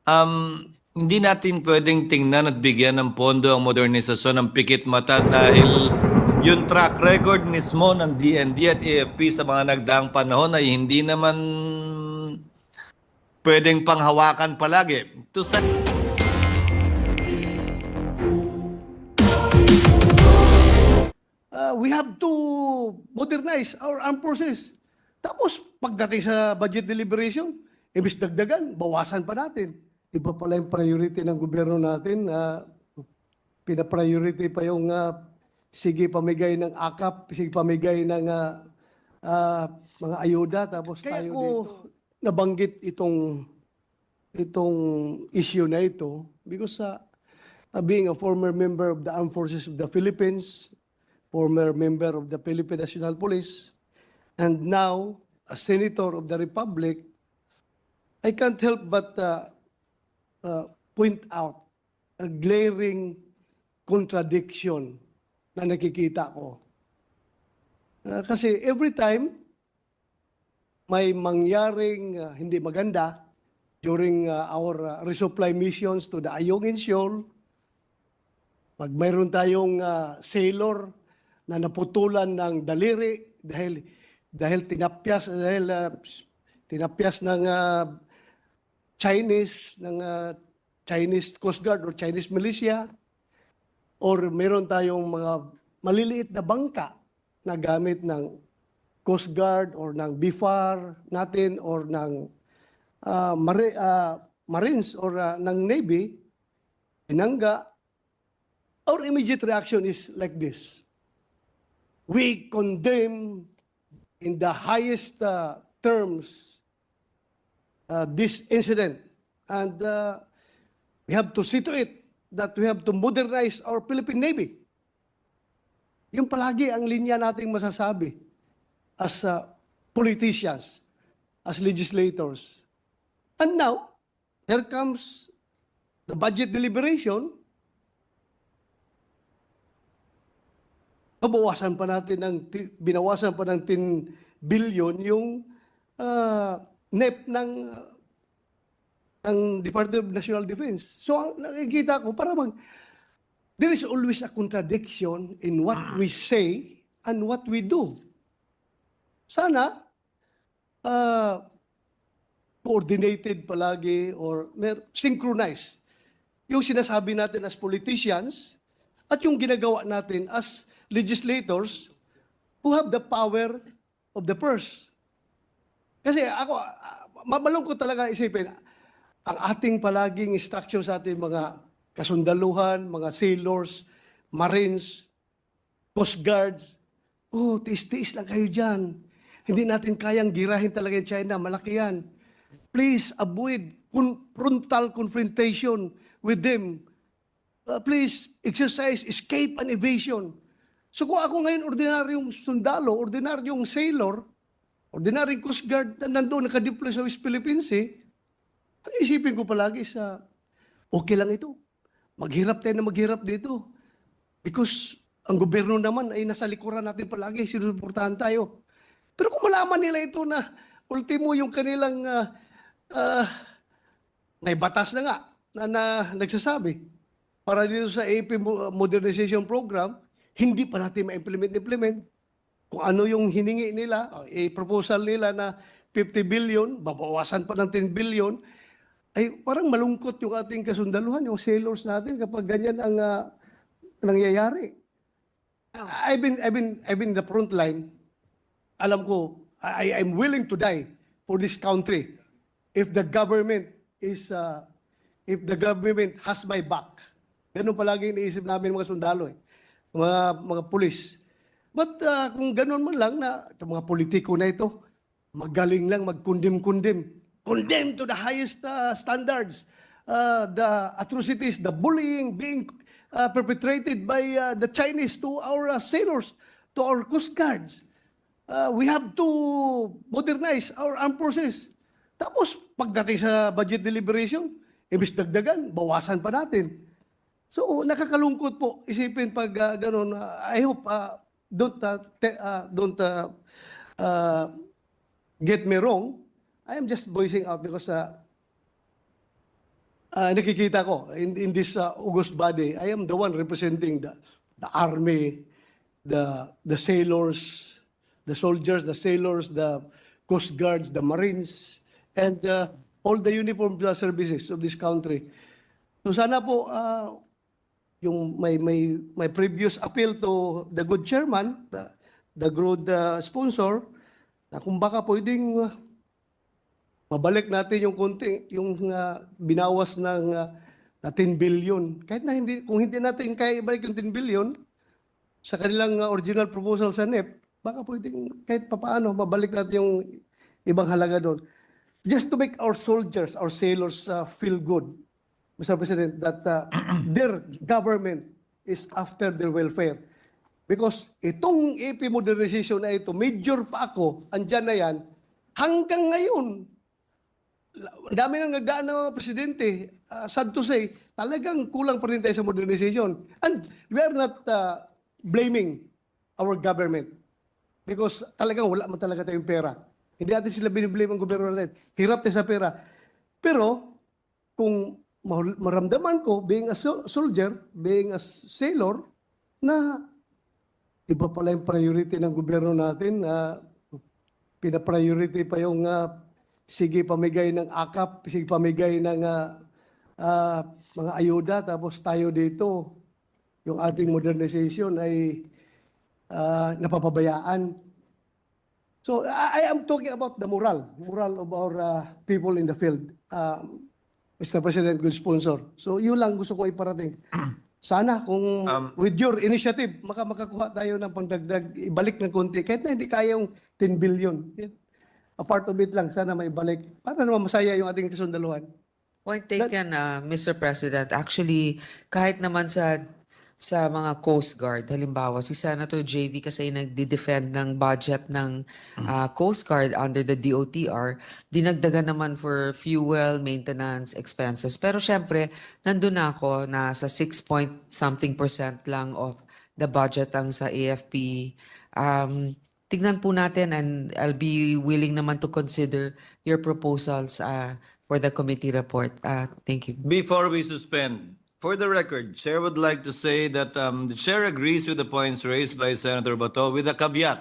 Hindi natin pwedeng tingnan at bigyan ng pondo ang modernisasyon ng pikit mata dahil yung track record mismo ng DND at AFP sa mga nagdaang panahon ay hindi naman pwedeng panghawakan palagi. We have to modernize our armed forces. Tapos, pagdating sa budget deliberation, ibis dagdagan, bawasan pa natin. Iba pala yung priority ng gobyerno natin. Pina-priority pa yung sige pamigay ng AKAP, sige pamigay ng mga ayuda. Tapos kaya tayo ko dito nabanggit itong issue na ito because being a former member of the Armed Forces of the Philippines, former member of the Philippine National Police, and now a senator of the Republic, I can't help but point out a glaring contradiction na nakikita ko. Kasi every time may mangyaring hindi maganda during our resupply missions to the Ayungin Shoal, pag mayroon tayong sailor na naputulan ng daliri dahil tinapyas ng Chinese Coast Guard or Chinese militia, or meron tayong mga maliliit na bangka na gamit ng Coast Guard or ng BIFAR natin or ng Marines or ng Navy, pinangga, our immediate reaction is like this. We condemn in the highest terms this incident, and we have to see to it that we have to modernize our Philippine Navy. Yung palagi ang linya nating masasabi as politicians, as legislators. And now, here comes the budget deliberation. Binawasan pa ng 10 billion yung NEP ng Department of National Defense. So, nakikita ko, there is always a contradiction in what we say and what we do. Sana, coordinated palagi or synchronized yung sinasabi natin as politicians at yung ginagawa natin as legislators who have the power of the purse. Kasi ako, mamalungkot talaga isipin, ang ating palaging instruction sa ating mga kasundaluhan, mga sailors, marines, coast guards, tiis-tiis lang kayo dyan. Hindi natin kayang girahin talaga yung China, malaki yan. Please avoid frontal confrontation with them. Please exercise escape and evasion. So kung ako ngayon ordinaryong sundalo, ordinaryong sailor, ordinaryong Coast Guard na nandoon nakadeploy sa West Philippine Sea, ang isipin ko palagi okay lang ito. Maghirap tayo na maghirap dito. Because ang gobyerno naman ay nasa likuran natin palagi, sinusuportahan tayo. Pero kung malaman nila ito na ultimo yung kanilang may batas na nga na nagsasabi para dito sa AP Modernization Program, hindi pa natin ma-implement. Kung ano yung hiningi nila, proposal nila na 50 billion, babawasan pa ng 10 billion, ay parang malungkot yung ating kasundaluhan, yung sailors natin kapag ganyan ang nangyayari. I've been in the front line. Alam ko, I'm willing to die for this country if the government has my back. Ganun palagi iniisip namin mga sundalo, mga pulis. But kung ganun man lang na itong mga politiko na ito, magaling lang mag-condemn. Condemn to the highest standards. The atrocities, the bullying being perpetrated by the Chinese to our sailors, to our coast guards. We have to modernize our armed forces. Tapos, pagdating sa budget deliberation, ibis dagdagan, bawasan pa natin. So, nakakalungkot po isipin pag ganun. I hope don't get me wrong. I am just voicing out because nakikita ko in this august body, I am the one representing the army, the sailors, the soldiers, the sailors, the coast guards, the marines, and all the uniformed services of this country. So sana po yung my previous appeal to the good chairman, the good sponsor, na kung baka pwedeng mabalik natin yung konti, yung binawas ng na 10 billion. Kahit na kung hindi natin kaya ibalik yung 10 billion sa kanilang original proposal sa NEP, baka pwedeng kahit papaano mabalik natin yung ibang halaga doon. Just to make our soldiers, our sailors feel good, Mr. President, that their government is after their welfare. Because itong AP modernization na ito, major pa ako, andyan na yan, hanggang ngayon, ang dami nang nagdaan ng mga presidente, sad to say, talagang kulang pa rin tayo sa modernization. And we are not blaming our government because talagang wala man talaga tayong pera. Hindi natin sila biniblame ang gobyerno natin. Hirap tayo sa pera. Pero kung maramdaman ko, being a soldier, being a sailor, na iba pala yung priority ng gobyerno natin, pina-priority pa yung sige pamigay ng akap, sige pamigay ng mga ayuda, tapos tayo dito, yung ating modernization ay napapabayaan. So I am talking about the moral of our people in the field, Mr. President, good sponsor. So yun lang gusto ko iparating. Sana kung with your initiative, makakuha tayo ng pangdagdag, ibalik ng konti, kahit na hindi kaya yung 10 billion. A part of it lang, sana may balik. Para naman masaya yung ating kasundaluhan. Point taken, Mr. President. Actually, kahit naman sa mga Coast Guard, halimbawa, si Senator JV kasi nagdi-defend ng budget ng Coast Guard under the DOTR, dinagdagan naman for fuel, maintenance, expenses. Pero syempre, nandun na ako na sa 6-point-something% lang of the budget ang sa AFP. Tignan po natin and I'll be willing naman to consider your proposals for the committee report. Thank you. Before we suspend, for the record, Chair would like to say that the Chair agrees with the points raised by Senator Bato with a caveat.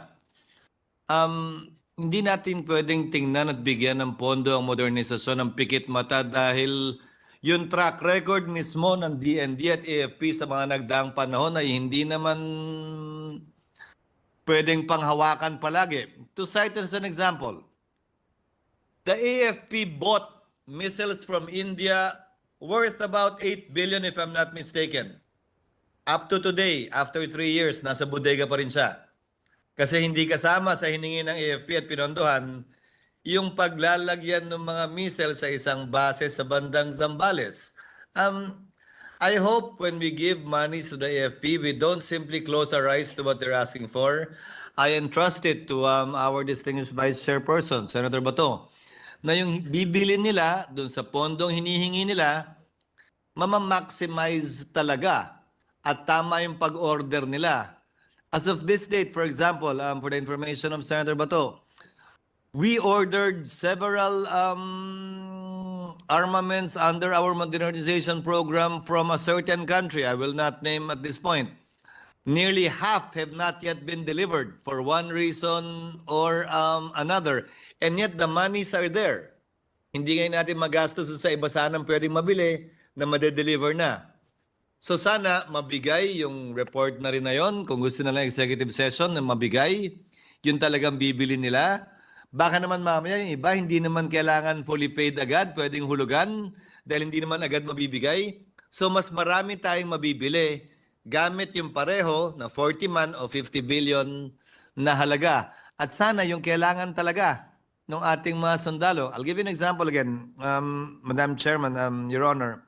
Hindi natin pwedeng tingnan at bigyan ng pondo ang modernisasyon ng pikit mata dahil yung track record mismo ng DND at AFP sa mga nagdaang panahon ay hindi naman pwedeng panghawakan palagi. To cite as an example, the AFP bought missiles from India worth about 8 billion if I'm not mistaken. Up to today, after 3 years, nasa bodega pa rin siya. Kasi hindi kasama sa hiningi ng AFP at pinondohan yung paglalagyan ng mga missile sa isang base sa bandang Zambales. I hope when we give money to the AFP, we don't simply close our eyes to what they're asking for. I entrust it to our distinguished Vice Chairperson, Senator Bato, na yung bibili nila dun sa pondong hinihingi nila, mamamaximize talaga at tama yung pag-order nila. As of this date, for example, for the information of Senator Bato, we ordered several armaments under our modernization program from a certain country. I will not name at this point. Nearly half have not yet been delivered for one reason or another. And yet the monies are there. Hindi ngayon natin magastos sa iba sanang pwedeng mabili na madedeliver na. So sana mabigay yung report na rin na yon. Kung gusto na lang executive session na mabigay, yun talagang bibili nila. Baka naman mamaya yung iba hindi naman kailangan fully paid agad, pwedeng hulugan dahil hindi naman agad mabibigay. So mas marami tayong mabibili gamit yung pareho na 40 man o 50 billion na halaga. At sana yung kailangan talaga ng ating mga sundalo. I'll give you an example again, Madam Chairman, Your Honor.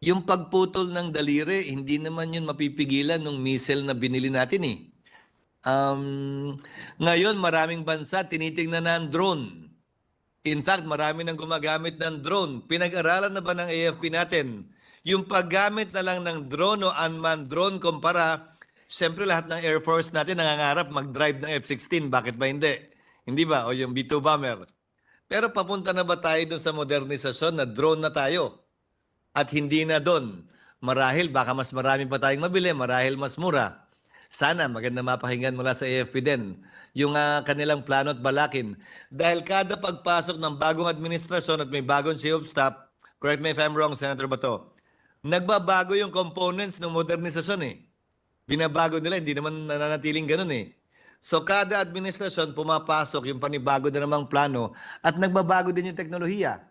Yung pagputol ng daliri, hindi naman yun mapipigilan ng missile na binili natin eh. Ngayon, maraming bansa tinitingnan na ang drone. In fact, marami nang gumagamit ng drone. Pinag-aralan na ba ng AFP natin? Yung paggamit na lang ng drone o unmanned drone kumpara, siyempre lahat ng Air Force natin nangangarap mag-drive ng F-16. Bakit ba hindi? Hindi ba? O yung B-2 bomber. Pero papunta na ba tayo dun sa modernisasyon na drone na tayo? At hindi na doon. Marahil, baka mas marami pa tayong mabili, marahil mas mura. Sana maganda mapakinggan mula sa AFP din yung kanilang plano at balakin. Dahil kada pagpasok ng bagong administrasyon at may bagong chief of staff, correct me if I'm wrong, Senator Bato, nagbabago yung components ng modernisasyon eh. Binabago nila, hindi naman nananatiling ganun eh. So kada administrasyon pumapasok yung panibago na namang plano at nagbabago din yung teknolohiya.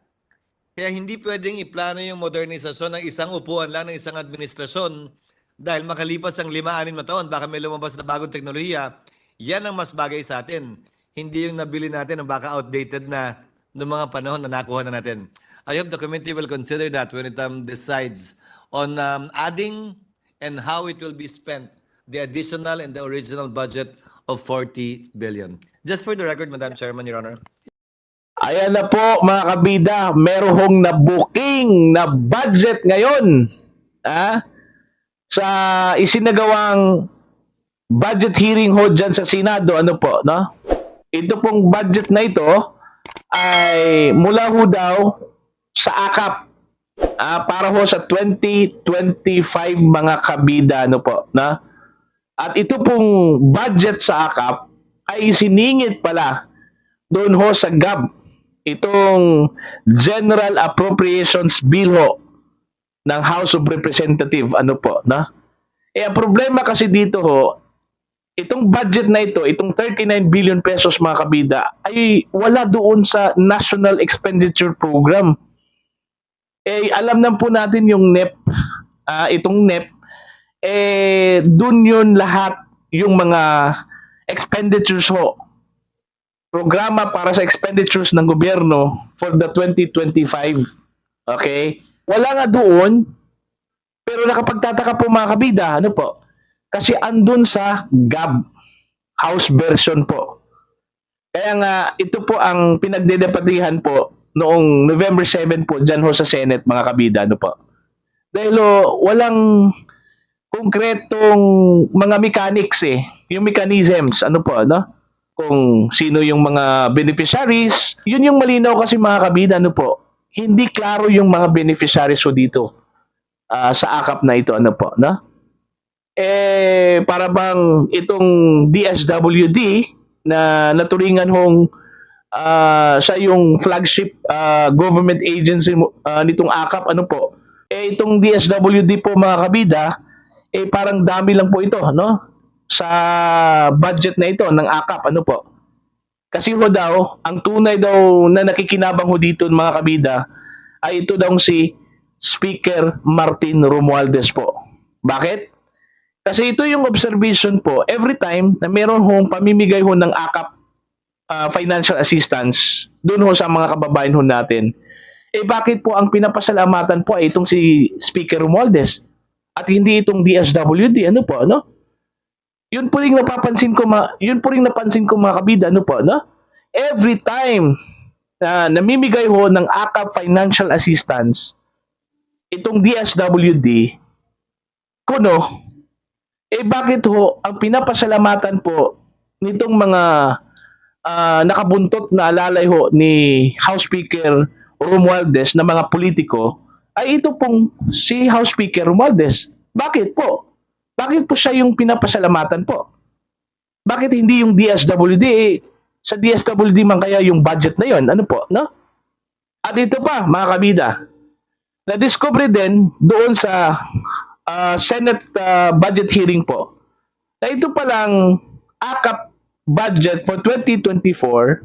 Kaya hindi pwedeng iplano yung modernisasyon ng isang upuan lang ng isang administrasyon dahil makalipas ang 5-6 na taon, baka may lumabas na bagong teknolohiya, yan ang mas bagay sa atin. Hindi yung nabili natin ang baka outdated na noong mga panahon na nakuha na natin. I hope the committee will consider that when it decides on adding and how it will be spent, the additional and the original budget of 40 billion. Just for the record, Madam Chairman, Your Honor. Ayan na po mga kabida, merong na-booking na budget ngayon sa isinagawang budget hearing ho dyan sa Senado. Ano po, no? Ito pong budget na ito ay mula ho daw sa AKAP para ho sa 2025 mga kabida. Ano po, no? At ito pong budget sa AKAP ay isiningit pala doon ho sa GAB. Itong General Appropriations Bill ho ng House of Representatives. Ano po, no? Ang problema kasi dito ho, itong budget na ito, itong 39 billion pesos mga kabida, ay wala doon sa National Expenditure Program. Alam na po natin yung NEP, itong NEP, dun yun lahat yung mga expenditures ho. Programa para sa expenditures ng gobyerno for the 2025. Okay? Wala nga doon, pero nakapagtataka po mga kabida, ano po? Kasi andun sa GAB, House version po. Kaya nga, ito po ang pinagdedebatihan po noong November 7 po dyan ho sa Senate mga kabida, ano po? Dahil walang konkretong mga mechanics yung mechanisms, ano po, no? Kung sino yung mga beneficiaries, yun yung malinaw kasi mga kabida, ano po? Hindi klaro yung mga beneficiaries ho dito sa AKAP na ito, ano po, no? Para bang itong DSWD na naturingan hong siya yung flagship government agency nitong AKAP, ano po? Itong DSWD po mga kabida, parang dami lang po ito, no? Sa budget na ito ng AKAP, ano po? Kasi ho daw, ang tunay daw na nakikinabang ho dito mga kabida ay ito daw si Speaker Martin Romualdez po. Bakit? Kasi ito yung observation po, every time na meron hong pamimigay ho ng AKAP financial assistance doon ho sa mga kababayan ho natin, bakit po ang pinapasalamatan po ay itong si Speaker Romualdez at hindi itong DSWD, ano po, no? Yun po ring napansin ko mga kabida, ano po, no? Every time na namimigay ho ng AKAP financial assistance itong DSWD, kuno, bakit ho ang pinapasalamatan po nitong mga nakabuntot na alalay ho ni House Speaker Romualdez na mga politiko ay ito pong si House Speaker Romualdez. Bakit po? Bakit po siya yung pinapasalamatan po? Bakit hindi yung DSWD? Sa DSWD man kaya yung budget na yon, ano po, no? At ito pa, mga kabida, na-discover din doon sa Senate budget hearing po, na ito palang AKAP budget for 2024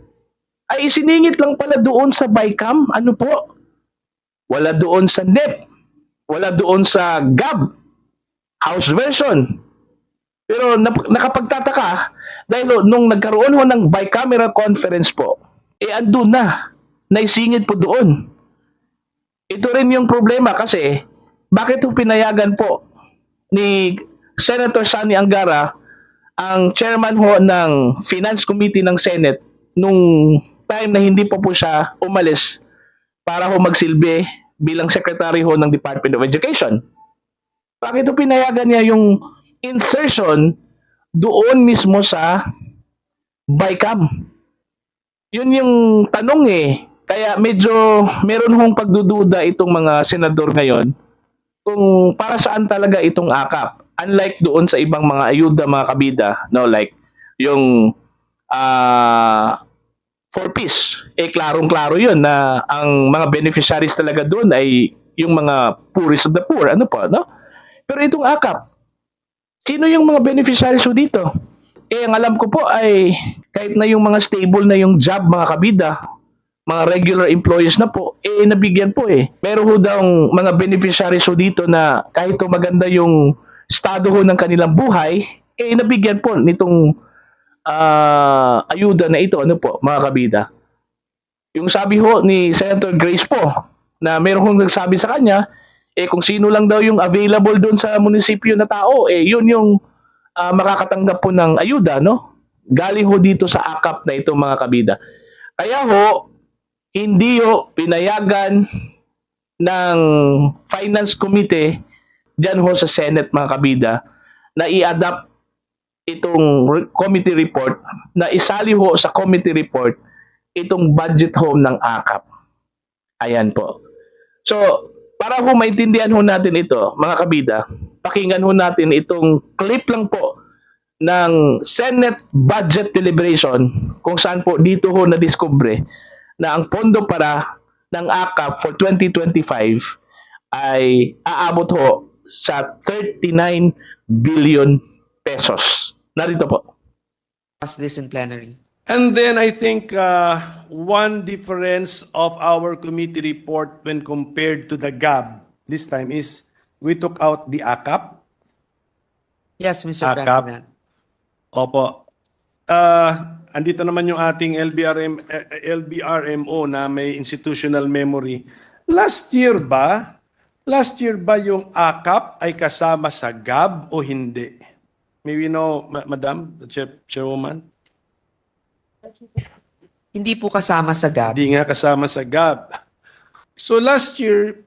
ay isiningit lang pala doon sa BICAM, ano po? Wala doon sa NEP, wala doon sa GAB, House version. Pero nakapagtataka dahil nung nagkaroon ho ng bicameral conference po, andun na, naisingit po doon. Ito rin yung problema kasi bakit ho pinayagan po ni Senator Sani Angara, ang chairman ho ng Finance Committee ng Senate, nung time na hindi pa po siya umalis para ho magsilbi bilang secretary ho ng Department of Education. Bakit ito pinayagan niya yung insertion doon mismo sa BICAM? Yun yung tanong eh. Kaya medyo meron hong pagdududa itong mga senador ngayon kung para saan talaga itong AKAP. Unlike doon sa ibang mga ayuda, mga kabida, no, like yung for peace, klarong-klaro yun na ang mga beneficiaries talaga doon ay yung mga poorest of the poor. Ano po, no? Pero itong AKAP, sino yung mga beneficiaries ho dito? Ang alam ko po ay kahit na yung mga stable na yung job, mga kabida, mga regular employees na po, nabigyan po eh. Meron ho daw mga beneficiaries ho dito na kahit ho maganda yung estado ho ng kanilang buhay, nabigyan po nitong ayuda na ito, ano po, mga kabida. Yung sabi ho ni Senator Grace po, na meron hong nagsabi sa kanya, kung sino lang daw yung available doon sa munisipyo na tao, yun yung makakatanggap po ng ayuda, no? Galing ho dito sa AKAP na ito, mga kabida. Kaya ho, hindi ho pinayagan ng Finance Committee dyan ho sa Senate, mga kabida, na i-adapt itong committee report, na isali ho sa committee report itong budget ho ng AKAP. Ayan po. So, para ho maintindihan ho natin ito, mga kabida, pakinggan ho natin itong clip lang po ng Senate Budget Deliberation kung saan po dito ho na-discover na ang pondo para ng AKAP for 2025 ay aabot ho sa 39 billion pesos. Narito po. Pass this in plenary. And then I think one difference of our committee report when compared to the GAB this time is we took out the AKAP. Yes, Mr. AKAP. President. Opo. Andito naman yung ating LBRMO na may institutional memory. Last year ba yung AKAP ay kasama sa GAB o hindi? May we know, Madam, the Chairwoman? Hindi po kasama sa GAB. Hindi nga kasama sa GAB. So last year,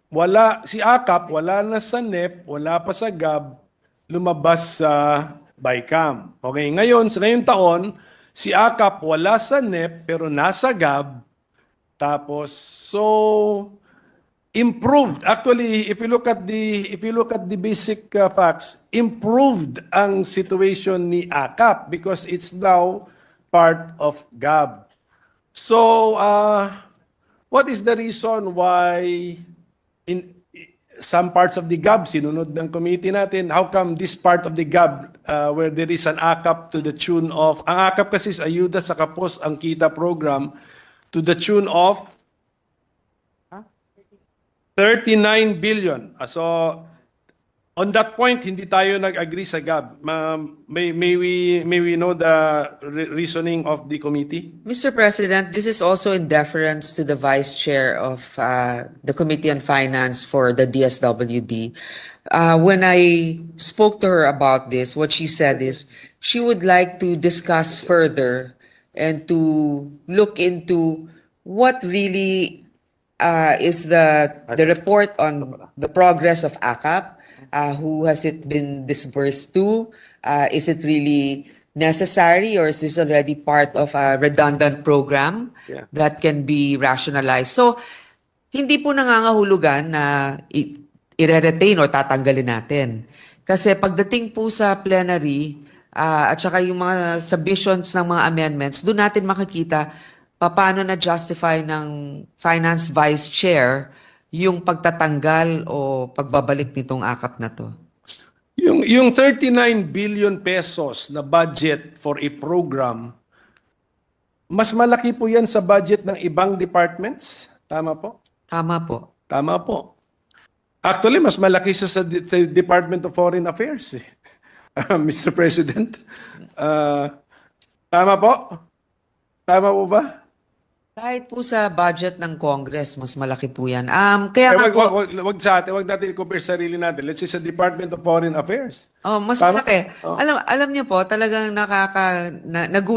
si AKAP, wala na sa NEP, wala pa sa GAB, lumabas sa BICAM. Okay, ngayon, sa ngayong taon, si AKAP wala sa NEP, pero nasa GAB. Tapos, so, improved. Actually, if you look at the basic facts, improved ang situation ni AKAP because it's now part of GAB. So, what is the reason why in some parts of the GAB sinunod ng committee natin? How come this part of the GAB where there is an AKAP to the tune of, ang AKAP kasi is Ayuda sa Kapos ang Kita program to the tune of 39 billion. So, on that point, hindi tayo nag-agree sa GAB. May we know the reasoning of the committee? Mr. President, this is also in deference to the Vice Chair of the Committee on Finance for the DSWD. When I spoke to her about this, what she said is she would like to discuss further and to look into what really is the report on the progress of AKAP. Who has it been disbursed to? Is it really necessary or is this already part of a redundant program that can be rationalized? So, hindi po nangangahulugan na i-retain o tatanggalin natin. Kasi pagdating po sa plenary at saka yung mga submissions ng mga amendments, doon natin makikita paano na-justify ng Finance Vice Chair yung pagtatanggal o pagbabalik nitong AKAP na to. Yung 39 billion pesos na budget for a program, mas malaki po yan sa budget ng ibang departments? Tama po? Tama po. Tama po. Actually, mas malaki siya sa Department of Foreign Affairs, Mr. President. Tama po? Tama po ba? Kahit po sa budget ng Congress, mas malaki po yan. Kaya nga po, Wag natin i-compare sarili natin. Let's say sa Department of Foreign Affairs. mas Tama? malaki. Oh. Alam niyo po, talagang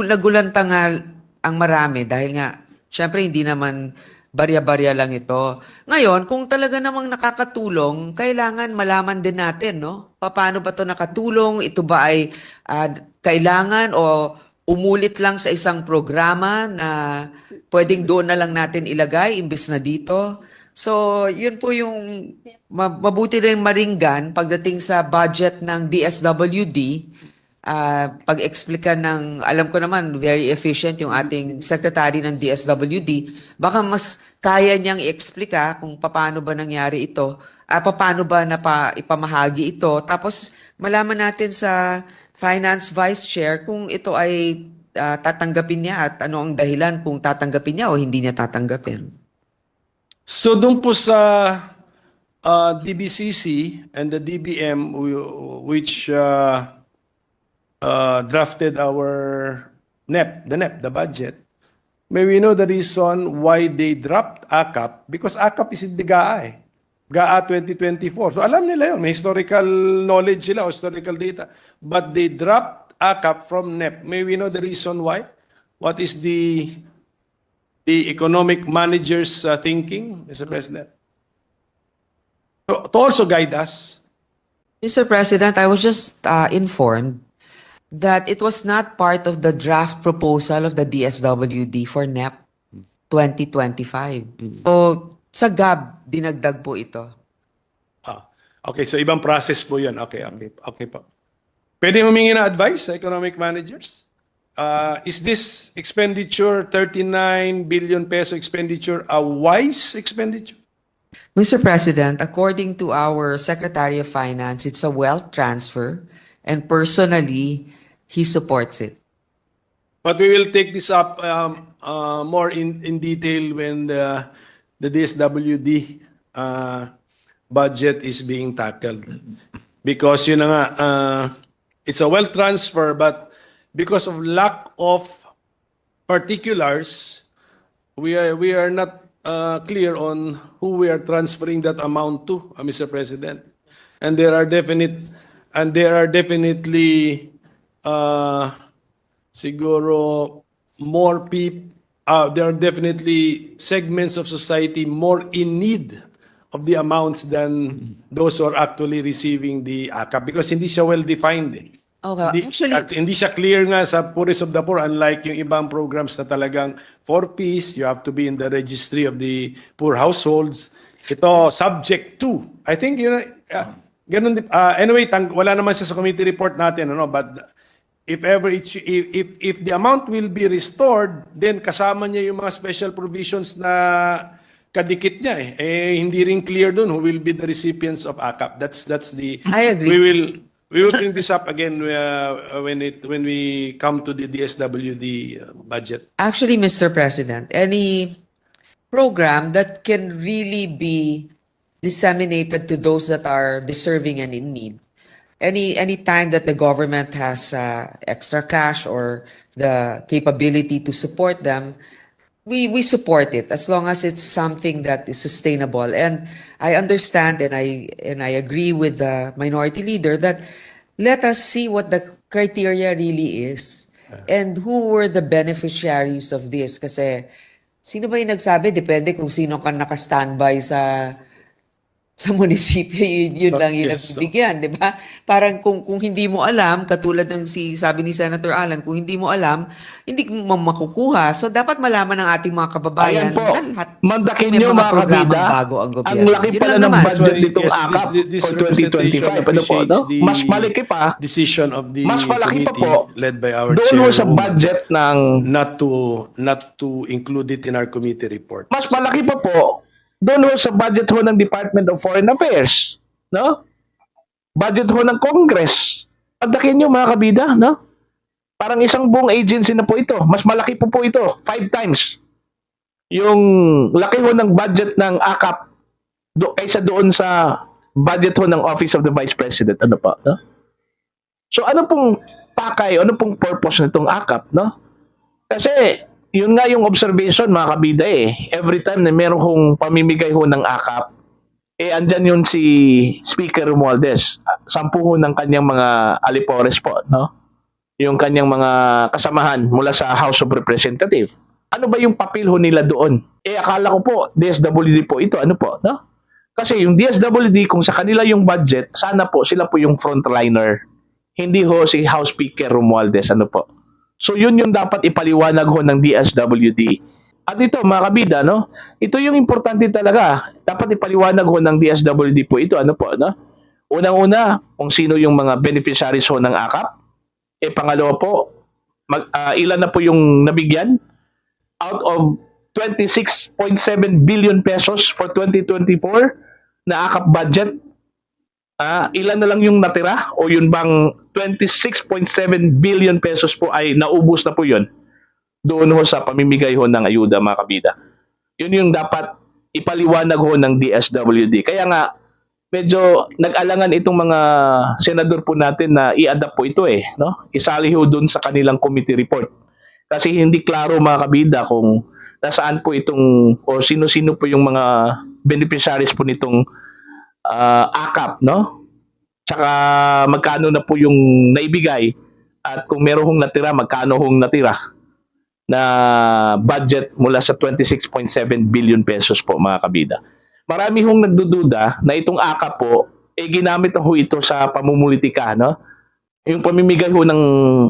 nagulantangal ang marami dahil nga, syempre hindi naman barya-barya lang ito. Ngayon, kung talaga namang nakakatulong, kailangan malaman din natin, no? Paano ba ito nakatulong? Ito ba ay kailangan o umulit lang sa isang programa na pwedeng doon na lang natin ilagay imbes na dito. So, yun po yung mabuti rin maringgan pagdating sa budget ng DSWD. Pag-explica ng, alam ko naman, very efficient yung ating secretary ng DSWD. Baka mas kaya niyang i-explica kung paano ba nangyari ito, paano ba ipamahagi ito. Tapos, malaman natin sa Finance Vice Chair kung ito ay tatanggapin niya at ano ang dahilan kung tatanggapin niya o hindi niya tatanggapin. So doon po sa DBCC and the DBM which drafted our the budget, may we know the reason why they dropped AKAP? Because AKAP is in the GAA, GAA 2024. So alam nila yun, may historical knowledge sila, o historical data. But they dropped AKAP from NEP. May we know the reason why? What is the economic manager's thinking, Mr. President? To also guide us. Mr. President, I was just informed that it was not part of the draft proposal of the DSWD for NEP 2025. So, sa GAB, dinagdag po ito. Okay, so ibang process po yun. Okay po. Pwede humingi ng advice sa economic managers? Is this expenditure, 39 billion peso expenditure, a wise expenditure? Mr. President, according to our Secretary of Finance, it's a wealth transfer, and personally, he supports it. But we will take this up more in detail when the DSWD budget is being tackled. Because yun na nga, it's a wealth transfer, but because of lack of particulars, we are not clear on who we are transferring that amount to, Mr. President. And there are definitely siguro more people. There are definitely segments of society more in need of the amounts than those who are actually receiving the AKAP, because hindi siya well defined. Okay, Hindi siya clear nga sa Poorest of the Poor, unlike yung ibang programs na talagang 4Ps, you have to be in the registry of the poor households. Ito, subject to. I think, ganun, anyway, wala naman siya sa committee report natin, but if ever if the amount will be restored, then kasama niya yung mga special provisions na kadikit niya hindi rin clear doon who will be the recipients of AKAP. That's the I agree. We will bring this up again when we come to the DSWD budget. Actually, Mr. President, any program that can really be disseminated to those that are deserving and in need, any time that the government has extra cash or the capability to support them, we support it as long as it's something that is sustainable. And I understand and I agree with the minority leader that let us see what the criteria really is and who were the beneficiaries of this. Kasi sino ba yung nagsabi? Depende kung sino ka naka-standby sa munisipyo, yun lang yung Yes, nagbibigyan, di ba? Parang kung hindi mo alam, katulad ng sabi ni Senator Alan, kung hindi mo alam, hindi mo makukuha. So, dapat malaman ng ating mga kababayan Ayan po, na lahat mandakin may nyo mga programang kabida, bago ang gobyerno. ang laki Yun pala lang ng naman. budget nitong Yes, AKAP this for 2025. representation Ano po, no? appreciates the Mas malaki pa, decision of the mas malaki pa committee po led by our doon ho sa chairwoman budget ng, not to include it in our committee report. mas malaki pa po doon ho sa budget ho ng Department of Foreign Affairs, no? Budget ho ng Congress. Padakin nyo mga kabida, no? Parang isang buong agency na po ito. Mas malaki po ito, 5 times. Yung laki ho ng budget ng AKAP kaysa doon sa budget ho ng Office of the Vice President. Ano pa, no? So ano pong pakay, ano pong purpose nitong AKAP, no? Kasi yun nga yung observation mga kabida Every time na meron kong pamimigay ho ng AKAP, andyan yun si Speaker Romualdez. 10 ho ng kanyang mga alipores po, no? Yung kanyang mga kasamahan mula sa House of Representatives. Ano ba yung papel ho nila doon? Akala ko po, DSWD po ito, ano po, no? Kasi yung DSWD, kung sa kanila yung budget, sana po sila po yung frontliner. Hindi ho si House Speaker Romualdez, ano po. So yun yung dapat ipaliwanag ho ng DSWD. At ito mga kabida, no? Ito yung importante talaga. Dapat ipaliwanag ho ng DSWD po ito. Ano po, no? Unang-una, kung sino yung mga beneficiaries ho ng AKAP. Pangalawa po, ilan na po yung nabigyan? Out of 26.7 billion pesos for 2024 na AKAP budget. Ilan na lang yung natira o yun bang 26.7 billion pesos po ay naubos na po yun doon ho sa pamimigay ho ng ayuda mga kabida. Yun yung dapat ipaliwanag ho ng DSWD. Kaya nga medyo nag-alangan itong mga senador po natin na i-adapt po ito no? Isali ho doon sa kanilang committee report. Kasi hindi klaro mga kabida kung nasaan po itong o sino-sino po yung mga beneficiaries po nitong AKAP, no? Tsaka magkano na po yung naibigay at kung meron hong natira, magkano hong natira na budget mula sa 26.7 billion pesos po mga kabida. Marami hong nagdududa na itong AKAP po ginamit na ho ito sa pamumulitika, no? Yung pamimigay ho ng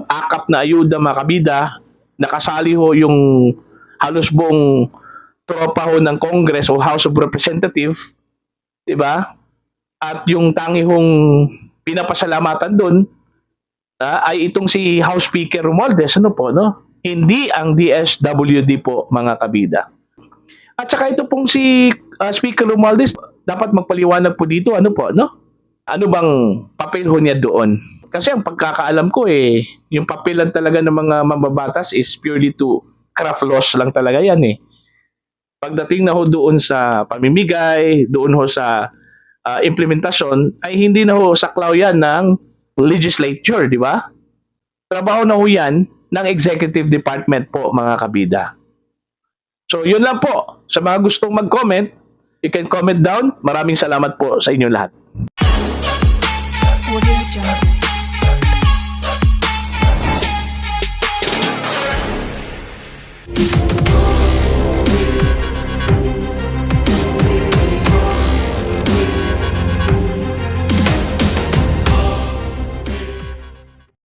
AKAP na ayuda mga kabida, nakasali ho yung halos buong tropa ho ng Congress o House of Representatives, 'di ba? At yung tangi hong pinapasalamatan doon ay itong si House Speaker Romualdez, ano po, no? Hindi ang DSWD po, mga kabida. At saka ito pong si Speaker Romualdez, dapat magpaliwanag po dito, ano po, no? Ano bang papel ho niya doon? Kasi ang pagkakaalam ko yung papel lang talaga ng mga mambabatas is purely to craft laws lang talaga yan Pagdating na ho doon sa pamimigay, doon ho sa implementasyon, ay hindi na ho saklaw yan ng legislature, di ba? Trabaho na ho yan ng executive department po, mga kabida. So, yun lang po. Sa mga gustong mag-comment, you can comment down. Maraming salamat po sa inyo lahat. Audio Jungle.